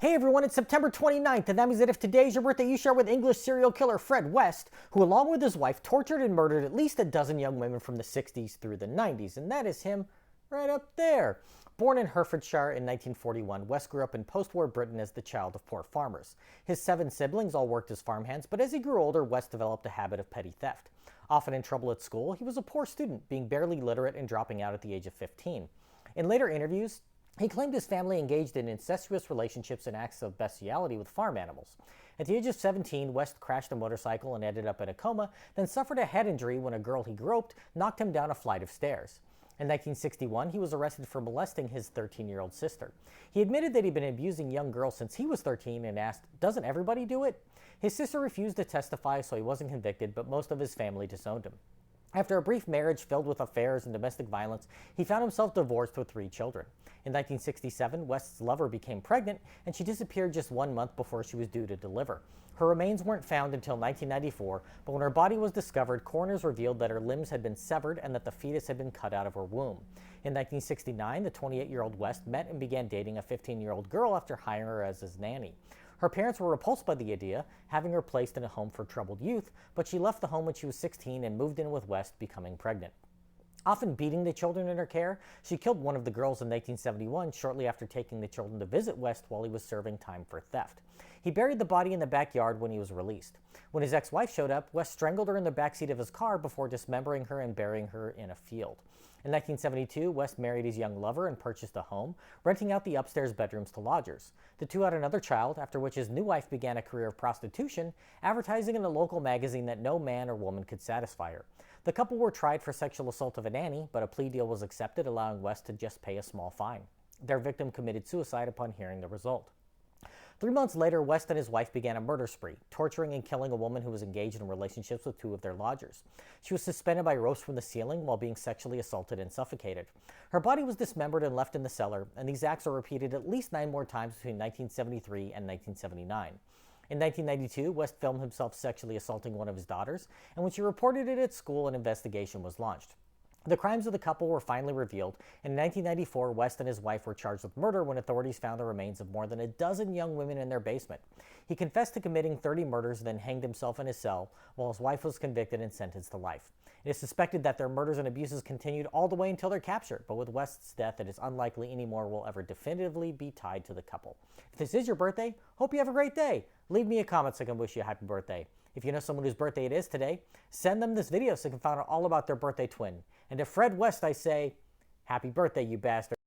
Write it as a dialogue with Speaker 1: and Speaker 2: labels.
Speaker 1: Hey everyone, it's September 29th, and that means that if today is your birthday, you share with English serial killer Fred West, who along with his wife tortured and murdered at least a dozen young women from the 60s through the 90s, and that is him right up there. Born in Herefordshire in 1941, West grew up in post-war Britain as the child of poor farmers. His 7 siblings all worked as farmhands, but as he grew older, West developed a habit of petty theft. Often in trouble at school, he was a poor student, being barely literate and dropping out at the age of 15. In later interviews, he claimed his family engaged in incestuous relationships and acts of bestiality with farm animals. At the age of 17, West crashed a motorcycle and ended up in a coma, then suffered a head injury when a girl he groped knocked him down a flight of stairs. In 1961, he was arrested for molesting his 13-year-old sister. He admitted that he'd been abusing young girls since he was 13 and asked, "Doesn't everybody do it?" His sister refused to testify, so he wasn't convicted, but most of his family disowned him. After a brief marriage filled with affairs and domestic violence, he found himself divorced with 3 children. In 1967, West's lover became pregnant, and she disappeared just 1 month before she was due to deliver. Her remains weren't found until 1994, but when her body was discovered, coroners revealed that her limbs had been severed and that the fetus had been cut out of her womb. In 1969, the 28-year-old West met and began dating a 15-year-old girl after hiring her as his nanny. Her parents were repulsed by the idea, having her placed in a home for troubled youth, but she left the home when she was 16 and moved in with West, becoming pregnant. Often beating the children in her care, she killed one of the girls in 1971 shortly after taking the children to visit West while he was serving time for theft. He buried the body in the backyard when he was released. When his ex-wife showed up, West strangled her in the backseat of his car before dismembering her and burying her in a field. In 1972, West married his young lover and purchased a home, renting out the upstairs bedrooms to lodgers. The two had another child, after which his new wife began a career of prostitution, advertising in a local magazine that no man or woman could satisfy her. The couple were tried for sexual assault of a nanny, but a plea deal was accepted, allowing West to just pay a small fine. Their victim committed suicide upon hearing the result. 3 months later, West and his wife began a murder spree, torturing and killing a woman who was engaged in relationships with 2 of their lodgers. She was suspended by ropes from the ceiling while being sexually assaulted and suffocated. Her body was dismembered and left in the cellar, and these acts were repeated at least 9 more times between 1973 and 1979. In 1992, West filmed himself sexually assaulting one of his daughters, and when she reported it at school, an investigation was launched. The crimes of the couple were finally revealed. In 1994, West and his wife were charged with murder when authorities found the remains of more than a dozen young women in their basement. He confessed to committing 30 murders, then hanged himself in his cell, while his wife was convicted and sentenced to life. It is suspected that their murders and abuses continued all the way until their capture, but with West's death, it is unlikely any more will ever definitively be tied to the couple. If this is your birthday, hope you have a great day. Leave me a comment so I can wish you a happy birthday. If you know someone whose birthday it is today, send them this video so they can find out all about their birthday twin. And to Fred West, I say, happy birthday, you bastard.